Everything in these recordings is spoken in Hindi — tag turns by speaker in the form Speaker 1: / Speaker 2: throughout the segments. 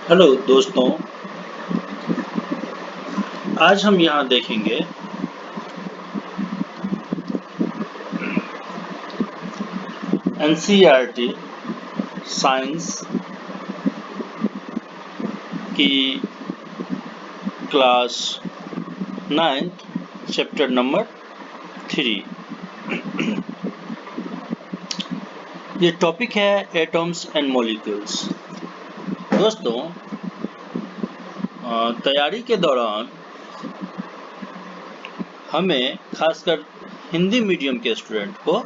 Speaker 1: हेलो दोस्तों, आज हम यहाँ देखेंगे एनसीईआरटी साइंस की क्लास 9th चैप्टर नंबर 3। ये टॉपिक है एटम्स एंड मॉलिक्यूल्स। दोस्तों, तैयारी के दौरान हमें खासकर हिंदी मीडियम के स्टूडेंट को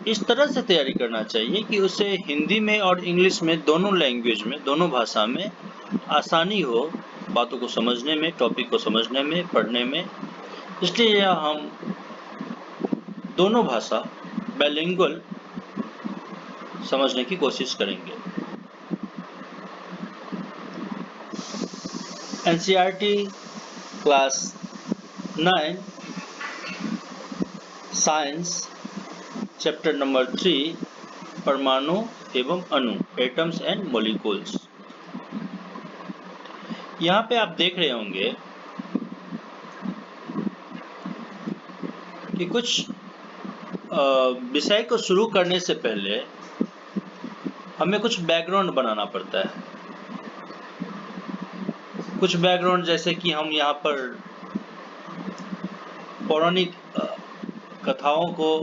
Speaker 1: इस तरह से तैयारी करना चाहिए कि उसे हिंदी में और इंग्लिश में दोनों लैंग्वेज में, दोनों भाषा में आसानी हो बातों को समझने में, टॉपिक को समझने में, पढ़ने में। इसलिए हम दोनों भाषा बाइलिंगुअल समझने की कोशिश करेंगे। NCERT class 9 science chapter number 3 परमाणु एवं अणु, एटम्स एंड मॉलिक्यूल्स। यहाँ पे आप देख रहे होंगे कि कुछ विषय को शुरू करने से पहले हमें कुछ बैकग्राउंड बनाना पड़ता है। कुछ बैकग्राउंड जैसे कि हम यहाँ पर पौराणिक कथाओं को,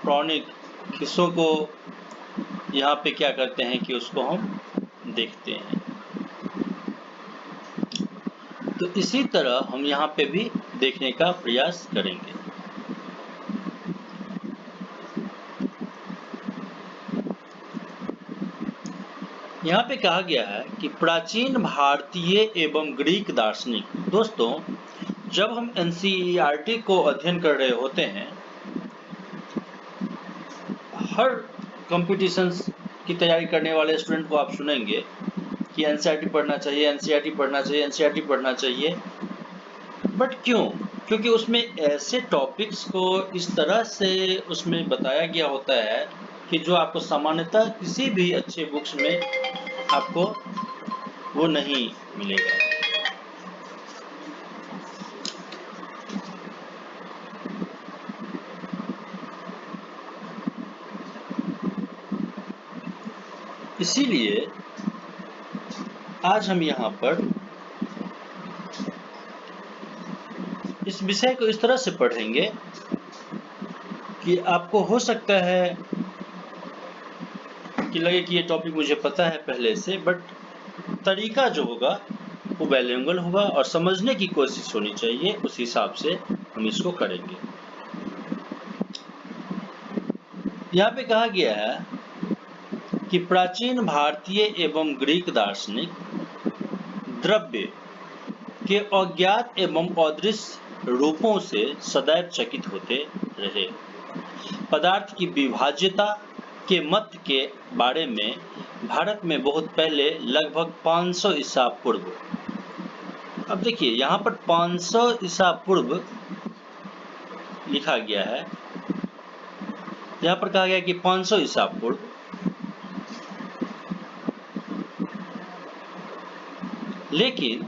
Speaker 1: पौराणिक किस्सों को यहाँ पे क्या करते हैं कि उसको हम देखते हैं। तो इसी तरह हम यहाँ पे भी देखने का प्रयास करेंगे। यहाँ पे कहा गया है कि प्राचीन भारतीय एवं ग्रीक दार्शनिक। दोस्तों, जब हम एनसीईआरटी को अध्ययन कर रहे होते हैं, हर कॉम्पिटिशन्स की तैयारी करने वाले स्टूडेंट को आप सुनेंगे कि एनसीईआरटी पढ़ना चाहिए, एनसीईआरटी पढ़ना चाहिए, एनसीईआरटी पढ़ना चाहिए। बट क्यों? क्योंकि उसमें ऐसे टॉपिक्स को इस तरह से उसमें बताया गया होता है कि जो आपको सामान्यतः किसी भी अच्छे बुक्स में आपको वो नहीं मिलेगा। इसीलिए आज हम यहाँ पर इस विषय को इस तरह से पढ़ेंगे कि आपको हो सकता है कि लगे कि ये टॉपिक मुझे पता है पहले से, बट तरीका जो होगा वो बाइलिंगुअल होगा और समझने की कोशिश होनी चाहिए। उस हिसाब से हम इसको करेंगे। यहाँ पे कहा गया है कि प्राचीन भारतीय एवं ग्रीक दार्शनिक द्रव्य के अज्ञात एवं अदृश्य रूपों से सदैव चकित होते रहे। पदार्थ की विभाज्यता के मत के बारे में भारत में बहुत पहले, लगभग 500 ईसा पूर्व। अब देखिए, यहाँ पर 500 ईसा पूर्व लिखा गया है। यहाँ पर कहा गया कि 500 ईसा पूर्व, लेकिन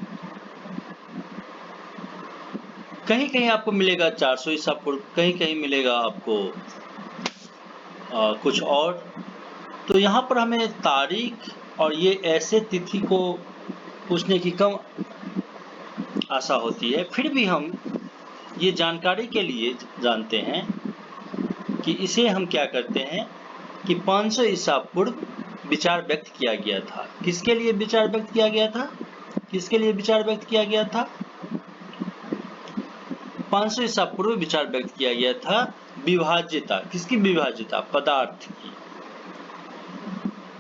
Speaker 1: कहीं कहीं आपको मिलेगा 400 ईसा पूर्व, कहीं कहीं मिलेगा आपको कुछ और। तो यहाँ पर हमें तारीख और ये ऐसे तिथि को पूछने की कम आशा होती है। फिर भी हम ये जानकारी के लिए जानते हैं कि इसे हम क्या करते हैं कि 500 ईसा पूर्व विचार व्यक्त किया गया था। किसके लिए विचार व्यक्त किया गया था? किसके लिए विचार व्यक्त किया गया था? 500 ईसा पूर्व विचार व्यक्त किया गया था विभाज्यता। किसकी विभाज्यता? पदार्थ की।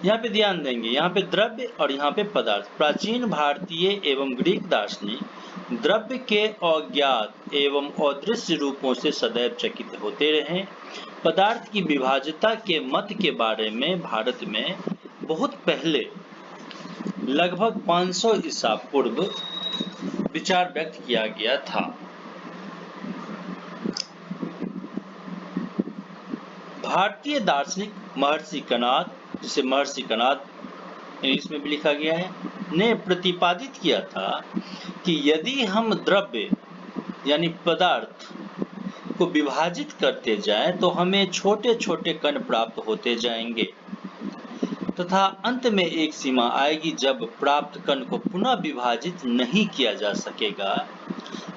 Speaker 1: यहाँ पे ध्यान देंगे, यहाँ पे द्रव्य और यहाँ पे पदार्थ। प्राचीन भारतीय एवं ग्रीक दार्शनिक द्रव्य के अज्ञात एवं अदृश्य रूपों से सदैव चकित होते रहे। पदार्थ की विभाज्यता के मत के बारे में भारत में बहुत पहले, लगभग 500 ईसा पूर्व विचार व्यक्त किया गया था। भारतीय दार्शनिक महर्षि कणाद, जिसे महर्षि कणाद इंग्लिश में भी लिखा गया है, ने प्रतिपादित किया था कि यदि हम द्रव्य यानी पदार्थ को विभाजित करते जाएं तो हमें छोटे छोटे कण प्राप्त होते जाएंगे तथा अंत में एक सीमा आएगी जब प्राप्त कण को पुनः विभाजित नहीं किया जा सकेगा,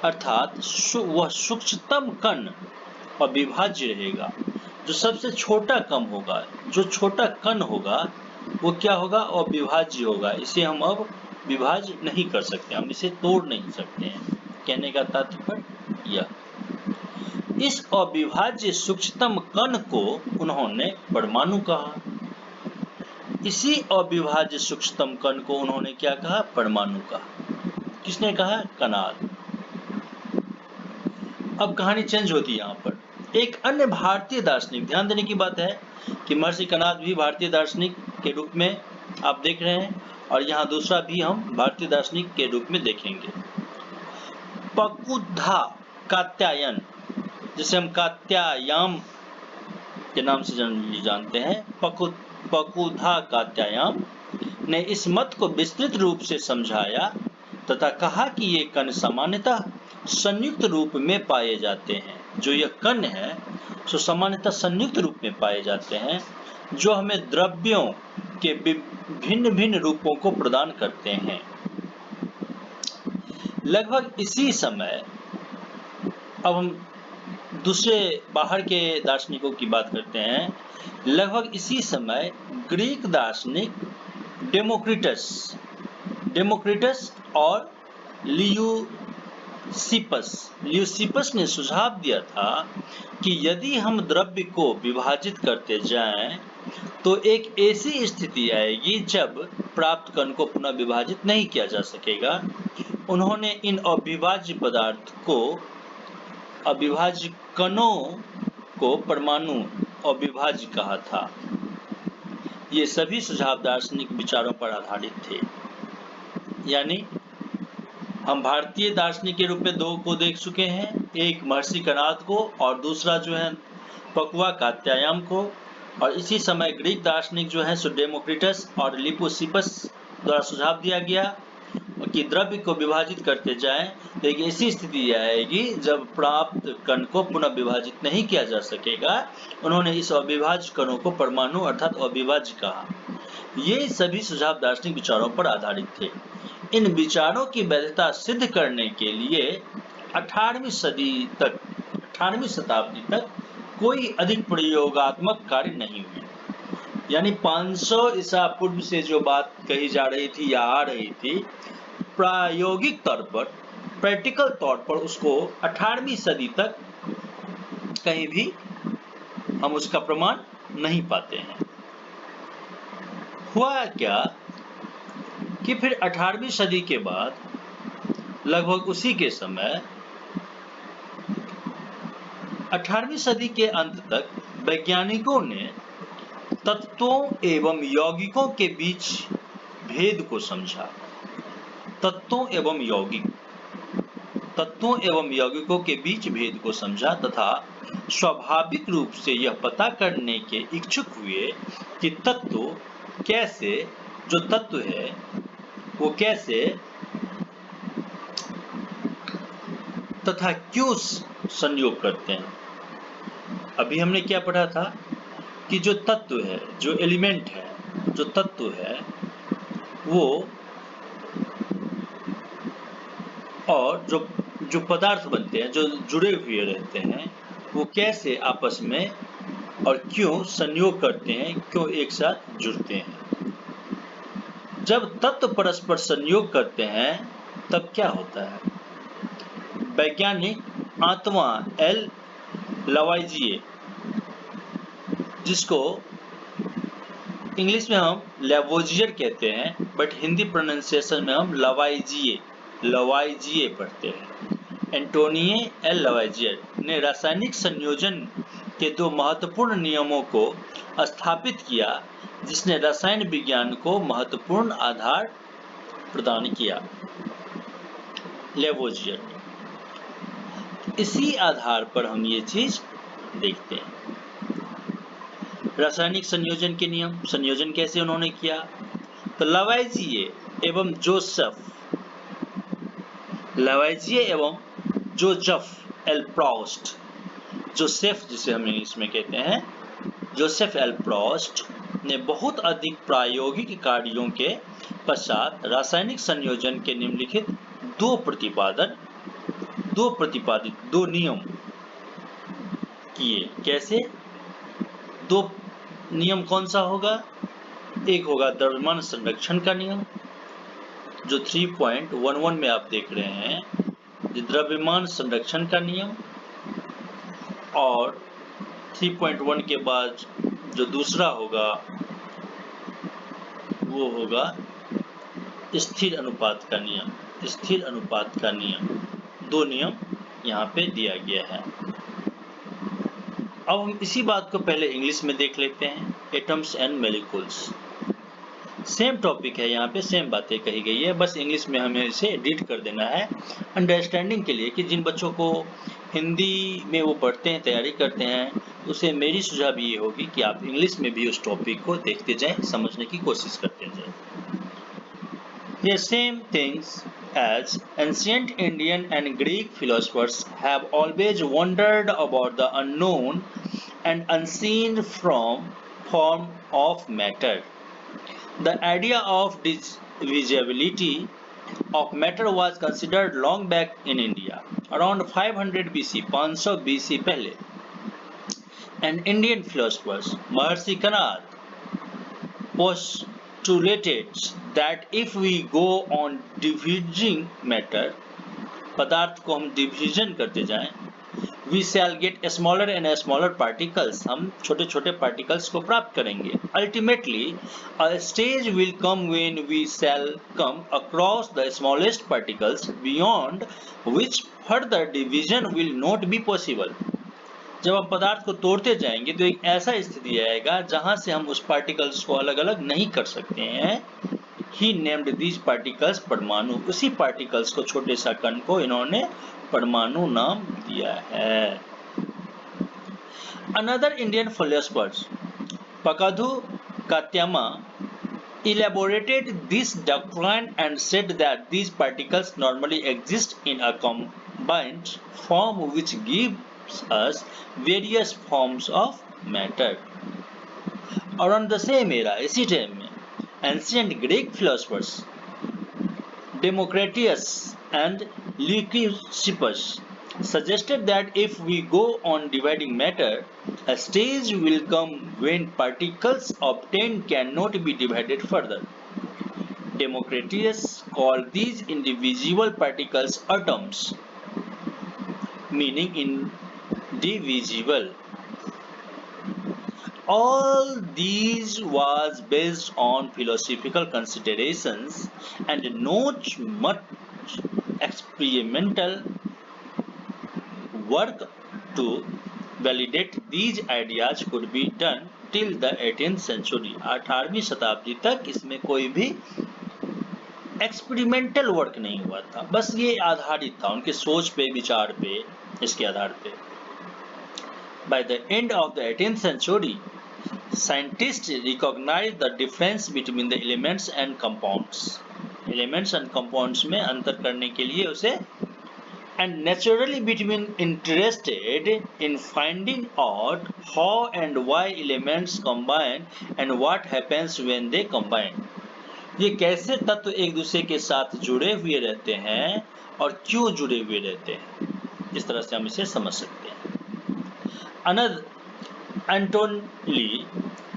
Speaker 1: अर्थात वह सूक्ष्मतम कण अविभाज्य रहेगा। जो सबसे छोटा कण होगा, जो छोटा कण होगा वो क्या होगा? अविभाज्य होगा। इसे हम अब विभाज्य नहीं कर सकते, हम इसे तोड़ नहीं सकते हैं। कहने का तात्पर्य यह। इस अविभाज्य सूक्ष्मतम कण को उन्होंने परमाणु कहा। इसी अविभाज्य सूक्ष्मतम कण को उन्होंने क्या कहा? परमाणु कहा। किसने कहा? कणाद। अब कहानी चेंज होती है यहाँ पर। एक अन्य भारतीय दार्शनिक, ध्यान देने की बात है कि महर्षि कणाद भी भारतीय दार्शनिक के रूप में आप देख रहे हैं और यहाँ दूसरा भी हम भारतीय दार्शनिक के रूप में देखेंगे। पकुद्धा कात्यायन, जिसे हम कात्यायाम के नाम से जानते हैं, पकुद्धा कात्यायान ने इस मत को विस्तृत रूप से समझाया तथा कहा कि ये कण सामान्यतः संयुक्त रूप में पाए जाते हैं। जो यह कण है सो सामान्यतः संयुक्त रूप में पाए जाते हैं, जो हमें द्रव्यों के भिन्न भिन्न रूपों को प्रदान करते हैं। लगभग इसी समय, अब हम दूसरे बाहर के दार्शनिकों की बात करते हैं। लगभग इसी समय ग्रीक दार्शनिक डेमोक्रिटस और लियूसिपस ने सुझाव दिया था कि यदि हम द्रव्य को विभाजित करते जाएं तो एक ऐसी स्थिति आएगी जब प्राप्त कण को पुनः विभाजित नहीं किया जा सकेगा। उन्होंने इन अविभाज्य कणों को परमाणु अविभाज्य कहा था। ये सभी सुझाव दार्शनिक विचारों पर आधारित थे। यानी हम भारतीय दार्शनिक के रूप में दो को देख चुके हैं, एक महर्षि कणाद को और दूसरा जो है पकुआ कात्यायान को। और इसी समय ग्रीक दार्शनिक जो है सो डेमोक्रिटस और लियूसिपस द्वारा सुझाव दिया गया कि द्रव्य को विभाजित करते जाएं तो एक ऐसी स्थिति आएगी जब प्राप्त कण को पुनः विभाजित नहीं किया जा सकेगा। उन्होंने इस अविभाज्य कणों को परमाणु अर्थात अविभाज्य कहा। ये सभी सुझाव दार्शनिक विचारों पर आधारित थे। इन विचारों की वैधता सिद्ध करने के लिए 18वीं शताब्दी तक कोई अधिक प्रयोगात्मक कार्य नहीं हुए। यानी 500 ईसा पूर्व से जो बात कही जा रही थी या आ रही थी, प्रायोगिक तौर पर, प्रैक्टिकल तौर पर उसको 18वीं सदी तक कहीं भी हम उसका प्रमाण नहीं पाते हैं। हुआ क्या कि फिर 18वीं सदी के बाद लगभग उसी के समय 18वीं सदी के अंत तक वैज्ञानिकों ने तत्वों एवं यौगिकों के बीच भेद को समझा। तत्वों एवं यौगिकों के बीच भेद को समझा तथा स्वाभाविक रूप से यह पता करने के इच्छुक हुए कि जो तत्व है वो कैसे तथा क्यों संयोग करते हैं। अभी हमने क्या पढ़ा था कि जो तत्व है, जो एलिमेंट है, जो तत्व है वो और जो पदार्थ बनते हैं, जो जुड़े हुए रहते हैं, वो कैसे आपस में और क्यों संयोग करते हैं, क्यों एक साथ जुड़ते हैं। जब तत्व परस्पर संयोग करते हैं तब क्या होता है? वैज्ञानिक आंतवा एल लवाइजिए, जिसको इंग्लिश में हम लैवोजियर कहते हैं बट हिंदी प्रोनाउंसिएशन में हम लवाइजिए पढ़ते हैं, एंटोनिए एल लवाइजियर ने रासायनिक संयोजन के दो महत्वपूर्ण नियमों को स्थापित किया, जिसने रसायन विज्ञान को महत्वपूर्ण आधार प्रदान किया। लैवोजियर, इसी आधार पर हम ये चीज देखते हैं। रासायनिक संयोजन के नियम, संयोजन कैसे उन्होंने किया, तो लवाइजिए एवं जोसेफ एल प्रॉस्ट, जोसेफ जिसे हम इंग्लिश में कहते हैं, जोसेफ एल प्रॉस्ट ने बहुत अधिक प्रायोगिक कार्यों के पश्चात रासायनिक संयोजन के निम्नलिखित दो नियम किए। कैसे? दो नियम कौन सा होगा? एक होगा द्रव्यमान संरक्षण का नियम, जो 3.11 में आप देख रहे हैं, द्रव्यमान संरक्षण का नियम, और 3.1 के बाद जो दूसरा होगा वो होगा स्थिर अनुपात का नियम। स्थिर अनुपात का नियम, दो नियम यहाँ पे दिया गया है। अब हम इसी बात को पहले इंग्लिश में देख लेते हैं। Atoms and molecules, same topic है, यहाँ पे सेम बातें कही गई है, बस इंग्लिश में हमें इसे एडिट कर देना है अंडरस्टैंडिंग के लिए, कि जिन बच्चों को हिंदी में वो पढ़ते हैं, तैयारी करते हैं, उसे मेरी सुझाव ये होगी कि आप इंग्लिश में भी उस टॉपिक को देखते जाएं, समझने की कोशिश करते जाएं। The same things as ancient Indian and Greek philosophers have always wondered about the unknown and unseen form of matter. The idea of divisibility of matter was considered long back in India, around 500 BC, 500 BC पहले, and Indian philosophers Maharshi Kanad postulated that if we go on dividing matter, पदार्थ को हम डिविजन करते जाएं, we shall get smaller and smaller particles, हम छोटे छोटे particles को प्राप्त करेंगे. Ultimately, a stage will come when we shall come across the smallest particles, beyond which further division will not be possible. जब हम पदार्थ को तोड़ते जाएंगे तो एक ऐसा स्थिति आएगा जहां से हम उस पार्टिकल्स को अलग अलग नहीं कर सकते हैं. He named these particles परमाणु. उसी पार्टिकल्स को, छोटे सा कण को, इन्होंने परमाणु नाम दिया है. Another Indian philosopher, Pakadu Katyama, elaborated this doctrine and said that these particles normally exist in a combined form which gives us various forms of matter. Around the same era, इसी टाइम में, ancient Greek philosophers Democritus and Leucippus suggested that if we go on dividing matter, a stage will come when particles obtained cannot be divided further. Democritus called these indivisible particles atoms, meaning indivisible. All these was based on philosophical considerations and not much experimental work to validate these ideas could be done till the 18th century. 18वीं शताब्दी तक इसमें कोई भी एक्सपेरिमेंटल वर्क नहीं हुआ था, बस ये आधारित था उनके सोच पे, विचार पे, इसके आधार पे. By the end of the 18th century, scientists recognized the difference between the elements and compounds. Elements and compounds में अंतर करने के लिए उसे, and naturally between interested in finding out how and why elements combine and what happens when they combine. ये कैसे तत्व एक दूसरे के साथ जुड़े हुए रहते हैं और क्यों जुड़े हुए रहते हैं, इस तरह से हम इसे समझ सकते हैं. Another, Antoine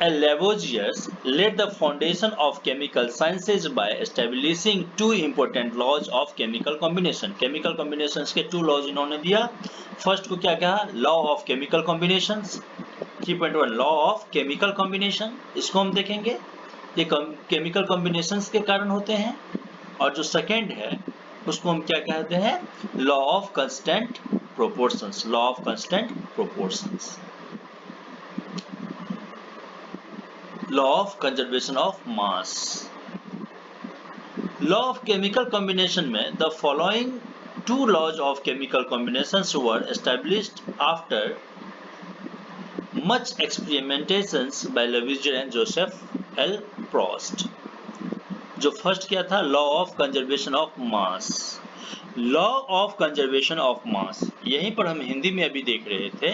Speaker 1: Lavoisier laid the foundation of chemical sciences by establishing two important laws of chemical combination. Chemical combinations के two laws इन्होंने दिया. First को क्या कहा? Law of chemical combinations. 3.1 Law of chemical combination. इसको हम देखेंगे. ये chemical combinations के कारण होते हैं. और जो second है उसको हम क्या कहते हैं? Law of constant proportions. Law of constant proportions. Law of conservation of mass. Law of chemical combination में the following two laws of chemical combinations were established after much experimentations by Lavoisier and Joseph L. Proust। जो फर्स्ट क्या था, law of conservation of mass. Law of conservation of mass, यहीं पर हम हिंदी में अभी देख रहे थे।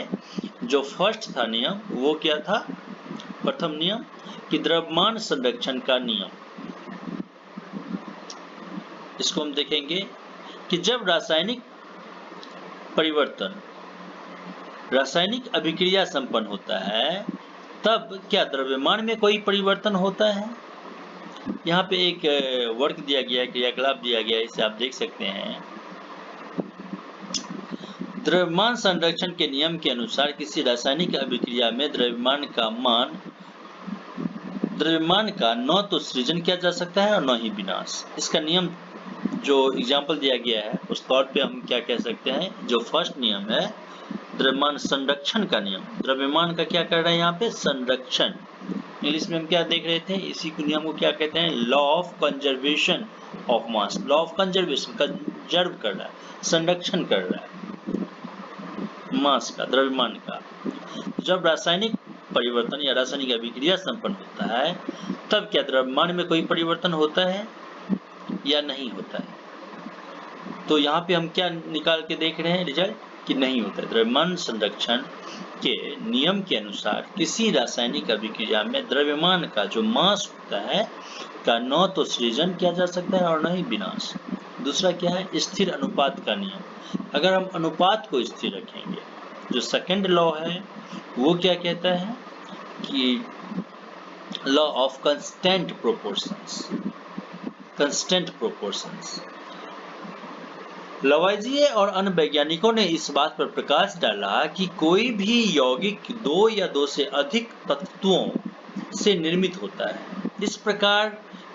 Speaker 1: जो फर्स्ट था नियम वो क्या था, प्रथम नियम कि द्रव्यमान संरक्षण का नियम। इसको हम देखेंगे कि जब रासायनिक परिवर्तन, रासायनिक अभिक्रिया संपन्न होता है तब क्या द्रव्यमान में कोई परिवर्तन होता है। यहाँ पे एक वर्क दिया गया है, क्रियाकलाप दिया गया है, इसे आप देख सकते हैं। द्रव्यमान संरक्षण के नियम के अनुसार किसी रासायनिक अभिक्रिया में द्रव्यमान का न तो सृजन किया जा सकता है और न ही विनाश। इसका नियम जो एग्जाम्पल दिया गया है उस तौर पे हम क्या कह सकते हैं, जो फर्स्ट नियम है द्रव्यमान संरक्षण का नियम, द्रव्यमान का क्या कर रहा है यहाँ पे, संरक्षण। इंग्लिश में हम क्या देख रहे थे, इसी को नियम को क्या कहते हैं, law of conservation of mass. Law of conservation, conserve कर रहा है, संरक्षण कर रहा है मास का, द्रव्यमान का। जब रासायनिक परिवर्तन या रासायनिक अभिक्रिया संपन्न होता है तब क्या द्रव्यमान में कोई परिवर्तन होता है या नहीं होता है। तो यहाँ पे हम क्या निकाल के देख रहे हैं रिजल्ट, कि नहीं होता है। द्रव्यमान संरक्षण के नियम के अनुसार किसी रासायनिक अभिक्रिया में द्रव्यमान का जो मास होता है का न तो सृजन किया जा सकता है और न ही विनाश। दूसरा क्या है, स्थिर अनुपात का नियम। अगर हम अनुपात को स्थिर रखेंगे, जो सेकंड लॉ है वो क्या कहता है कि law of constant proportions, constant proportions. Lavoisier और अन्य वैज्ञानिकों ने इस बात पर प्रकाश डाला कि कोई भी यौगिक दो या दो से अधिक तत्वों से निर्मित होता है। इस प्रकार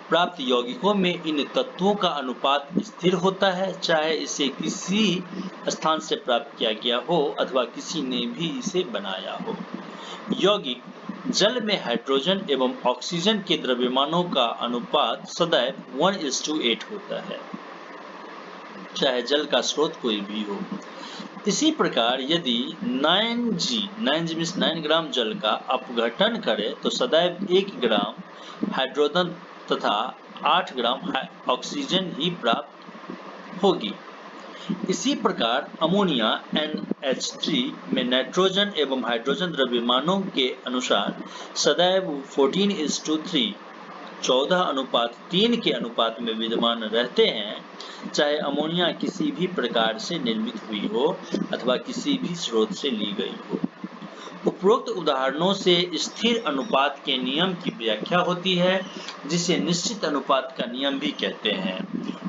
Speaker 1: प्राप्त यौगिकों में इन तत्वों का अनुपात स्थिर होता है, चाहे इसे किसी स्थान से प्राप्त किया गया हो अथवा किसी ने भी इसे बनाया हो। यौगिक जल में हाइड्रोजन एवं ऑक्सीजन के द्रव्यमानों का अनुपात सदैव 1:8 होता है, चाहे जल का स्रोत कोई भी हो। इसी प्रकार यदि 9g मीन्स 9 ग्राम जल का अपघटन करे तो सदैव 1 ग्राम हाइड्रोजन तथा 8 ग्राम ऑक्सीजन ही प्राप्त होगी। इसी प्रकार अमोनिया NH3 में नाइट्रोजन एवं हाइड्रोजन द्रव्यमानों के अनुसार सदैव 14:3 14:3 के अनुपात में विद्यमान रहते हैं, चाहे अमोनिया किसी भी प्रकार से निर्मित हुई हो अथवा किसी भी स्रोत से ली गई हो। उपरोक्त उदाहरणों से स्थिर अनुपात के नियम की व्याख्या होती है, जिसे निश्चित अनुपात का नियम भी कहते हैं।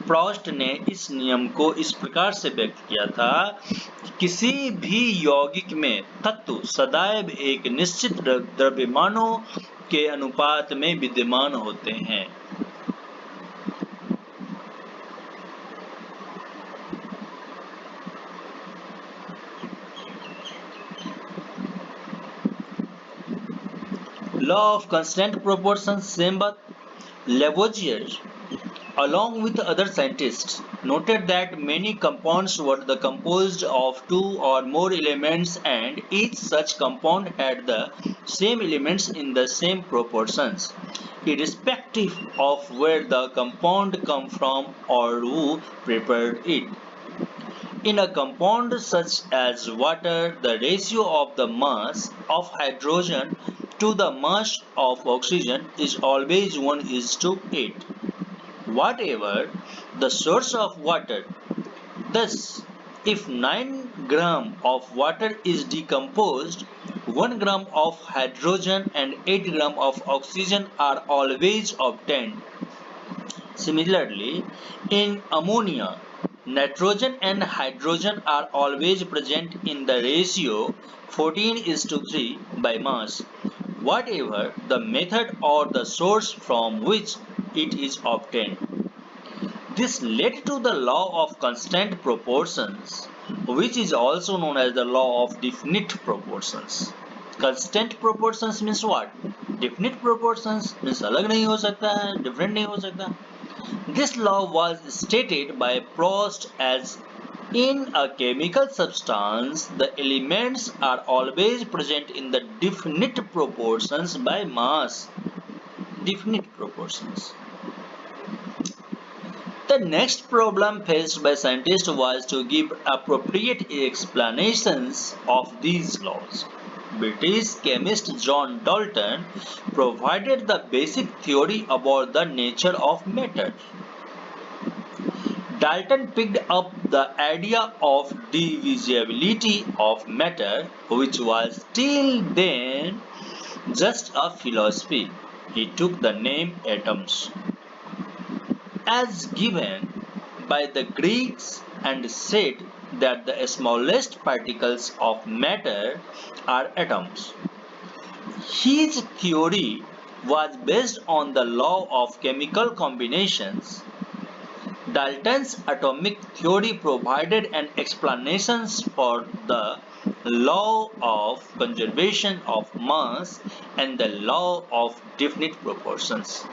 Speaker 1: प्रॉस्ट ने इस नियम को इस प्रकार से व्यक्त किया था कि किसी भी यौगिक में तत्व सदैव एक निश्चित द्रव्यमानों के अनुपात में विद्यमान होते हैं। Law of constant proportions, same but Lavoisier, along with other scientists, noted that many compounds were composed of two or more elements and each such compound had the same elements in the same proportions, irrespective of where the compound come from or who prepared it. In a compound such as water, the ratio of the mass of hydrogen to the mass of oxygen is always 1:8. Whatever the source of water, thus if 9 gram of water is decomposed, 1 gram of hydrogen and 8 gram of oxygen are always obtained. Similarly, in ammonia, nitrogen and hydrogen are always present in the ratio 14:3 by mass, whatever the method or the source from which it is obtained. This led to the law of constant proportions, which is also known as the law of definite proportions. Constant proportions means what? Definite proportions means अलग नहीं हो सकता है, different नहीं हो सकता। This law was stated by Proust as In a chemical substance, the elements are always present in the definite proportions by mass. Definite proportions. The next problem faced by scientists was to give appropriate explanations of these laws. British chemist John Dalton provided the basic theory about the nature of matter. Dalton picked up the idea of divisibility of matter, which was till then just a philosophy. He took the name atoms as given by the Greeks and said that the smallest particles of matter are atoms. His theory was based on the law of chemical combinations. Dalton's atomic theory provided an explanation for the law of conservation of mass and the law of definite proportions.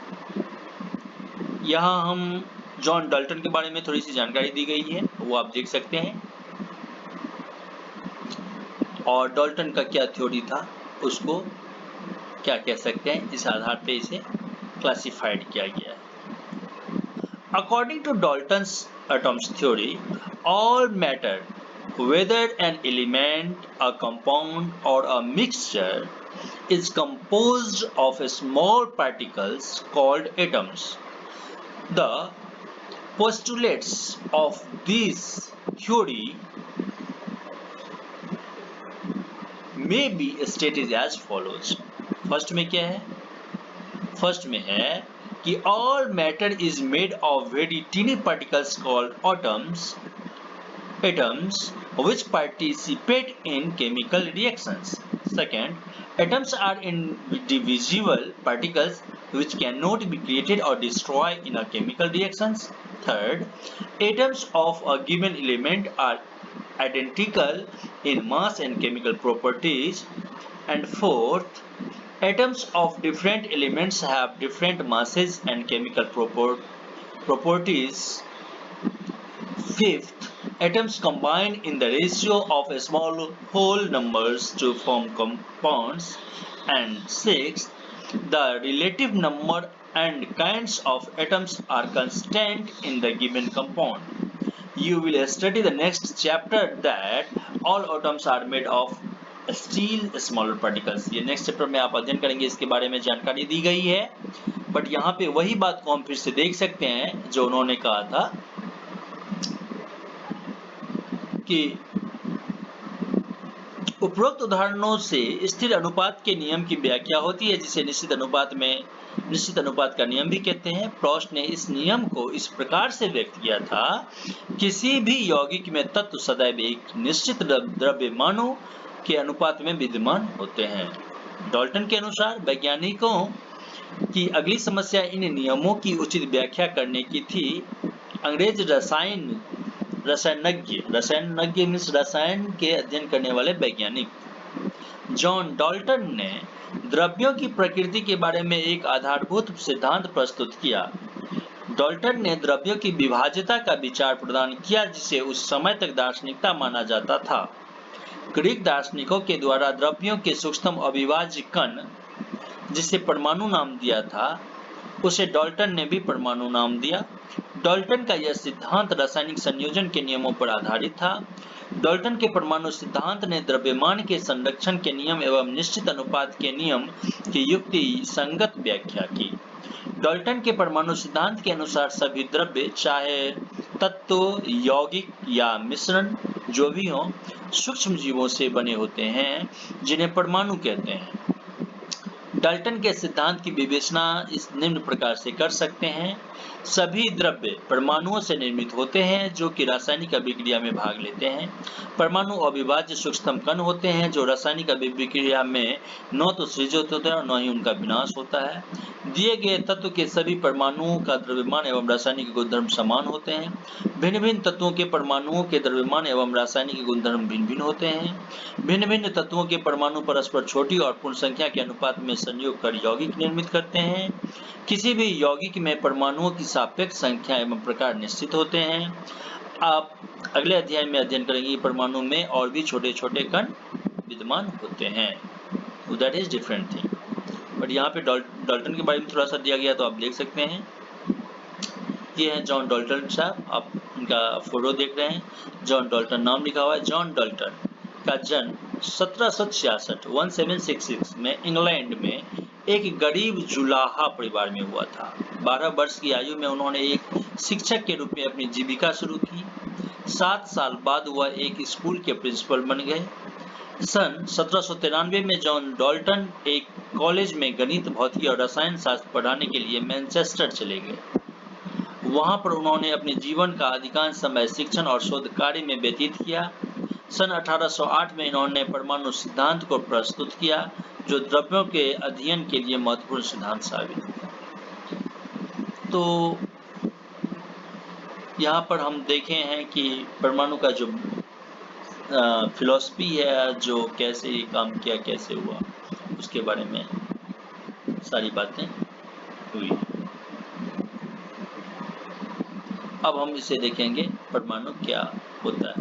Speaker 1: यहाँ हम जॉन डाल्टन के बारे में थोड़ी सी जानकारी दी गई है, वो आप देख सकते हैं। और डाल्टन का क्या थ्योरी था, उसको क्या कह सकते हैं, इस आधार पे इसे क्लासिफाइड किया गया है। According to Dalton's atoms theory, all matter, whether an element, a compound, or a mixture, is composed of small particles called atoms. The postulates of this theory may be stated as follows. First में क्या है? फर्स्ट में है कि all matter is made of very teeny particles called atoms which participate in chemical reactions. Second, atoms are indivisible particles which cannot be created or destroyed in a chemical reactions. Third, atoms of a given element are identical in mass and chemical properties. And fourth, atoms of different elements have different masses and chemical properties. Fifth, atoms combine in the ratio of small whole numbers to form compounds. And sixth, the relative number and kinds of atoms are constant in the given compound. You will study the next chapter that all atoms are made of steel smaller particles. ये नेक्स्ट चैप्टर में आप अध्ययन करेंगे, इसके बारे में जानकारी दी गई है। बट यहाँ पे वही बात को हम फिर से देख सकते हैं जो उन्होंने कहा था कि उपरोक्त उदाहरणों से स्थिर अनुपात के नियम की व्याख्या होती है, जिसे निश्चित अनुपात का नियम भी कहते हैं। प्रॉस्ट ने इस नियम को इस प्रकार से व्यक्त किया था, किसी भी यौगिक में तत्व सदैव एक निश्चित द्रव्यमानों के अनुपात में विद्यमान होते हैं। डाल्टन के अनुसार वैज्ञानिकों की अगली समस्या इन नियमों की उचित व्याख्या करने की थी। अंग्रेज रसायनज्ञ मीन्स रसायन के अध्ययन करने वाले वैज्ञानिक जॉन डाल्टन ने द्रव्यों की प्रकृति के बारे में एक आधारभूत सिद्धांत प्रस्तुत किया। डाल्टन ने द्रव्यों की विभाज्यता का विचार प्रदान किया, जिसे उस समय तक दार्शनिकता माना जाता था। ग्रीक दार्शनिकों के द्वारा द्रव्यों के सूक्ष्म अविभाज्य कण, जिसे परमाणु नाम दिया था, उसे डाल्टन ने भी परमाणु नाम दिया। डाल्टन का यह सिद्धांत रासायनिक संयोजन के नियमों पर आधारित था। डाल्टन के परमाणु सिद्धांत ने द्रव्यमान के संरक्षण के नियम एवं निश्चित अनुपात के नियम की युक्ति संगत व्याख्या की। डाल्टन के परमाणु सिद्धांत के अनुसार सभी द्रव्य, चाहे तत्व, यौगिक या मिश्रण जो भी हो, सूक्ष्म जीवों से बने होते हैं, जिन्हें परमाणु कहते हैं। डाल्टन के सिद्धांत की विवेचना इस निम्न प्रकार से कर सकते हैं। सभी द्रव्य परमाणुओं से निर्मित होते हैं जो कि रासायनिक अभिक्रिया में भाग लेते हैं। परमाणु अविभाज्य सूक्ष्म कण होते हैं जो रासायनिक अभिक्रिया में न तो सृजित होते हैं और न ही उनका विनाश होता है। दिए गए तत्व के सभी परमाणुओं का द्रव्यमान एवं रासायनिक गुणधर्म समान होते हैं। भिन्न भिन्न तत्वों के परमाणुओं के द्रव्यमान एवं रासायनिक गुणधर्म भिन्न भिन्न होते हैं। भिन्न भिन्न तत्वों के परमाणु परस्पर छोटी और पूर्ण संख्या के अनुपात में संयोग कर यौगिक निर्मित करते हैं। किसी भी यौगिक में परमाणुओं की सापेक्ष संख्या एवं प्रकार निश्चित होते हैं। आप अगले अध्याय में अध्ययन करेंगे कि परमाणु में और भी छोटे छोटे कण विद्यमान होते हैं, that is different thing. But यहाँ पे डाल्टन के बारे में थोड़ा सा दिया गया तो आप देख सकते हैं। ये है जॉन डाल्टन साहब, आप उनका फोटो देख रहे हैं। जॉन डाल्टन नाम लिखा हुआ है। जॉन डाल्टन का जन्म 1766 में इंग्लैंड में एक गरीब जुलाहा परिवार में हुआ था। 12 वर्ष की आयु में उन्होंने एक शिक्षक के रूप में अपनी जीविका शुरू की। 7 साल बाद वह एक स्कूल के प्रिंसिपल बन गए। सन 1793 में जॉन डाल्टन एक कॉलेज में गणित, भौतिकी और रसायन शास्त्र पढ़ाने के लिए मैनचेस्टर चले गए। वहां पर उन्होंने अपने जीवन का अधिकांश समय शिक्षण और शोध कार्य में व्यतीत किया। सन 1808 में इन्होंने परमाणु सिद्धांत को प्रस्तुत किया, जो द्रव्यों के अध्ययन के लिए महत्वपूर्ण सिद्धांत साबित हुआ। तो यहाँ पर हम देखे हैं कि परमाणु का जो फिलॉसफी है, जो कैसे ये काम किया, कैसे हुआ, उसके बारे में सारी बातें हुई। अब हम इसे देखेंगे परमाणु क्या होता है।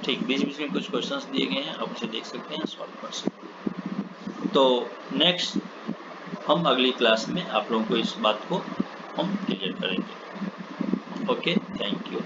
Speaker 1: ठीक, बीच बीच में कुछ क्वेश्चंस दिए गए हैं, आप उसे देख सकते हैं, सॉल्व कर सकते हैं। तो नेक्स्ट हम अगली क्लास में आप लोगों को इस बात को हम क्लियर करेंगे। Okay, thank you.